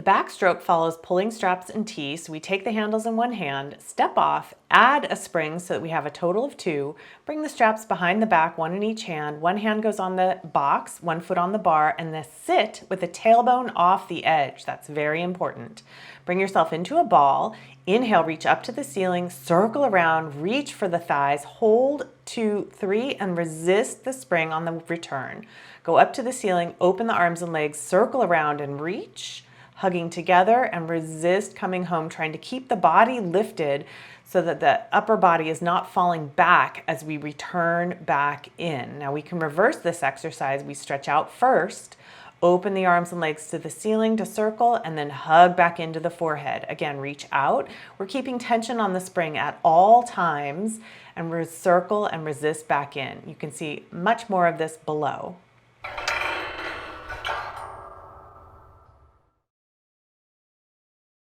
backstroke follows pulling straps and T, so we take the handles in one hand, step off, add a spring so that we have a total of 2, bring the straps behind the back, one in each hand, one hand goes on the box, one foot on the bar, and then sit with the tailbone off the edge. That's very important. Bring yourself into a ball, inhale, reach up to the ceiling, circle around, reach for the thighs, hold 2, 3, and resist the spring on the return. Go up to the ceiling, open the arms and legs, circle around and reach, hugging together and resist coming home, trying to keep the body lifted so that the upper body is not falling back as we return back in. Now we can reverse this exercise. We stretch out first, open the arms and legs to the ceiling to circle, and then hug back into the forehead. Again, reach out. We're keeping tension on the spring at all times, and circle and resist back in. You can see much more of this below.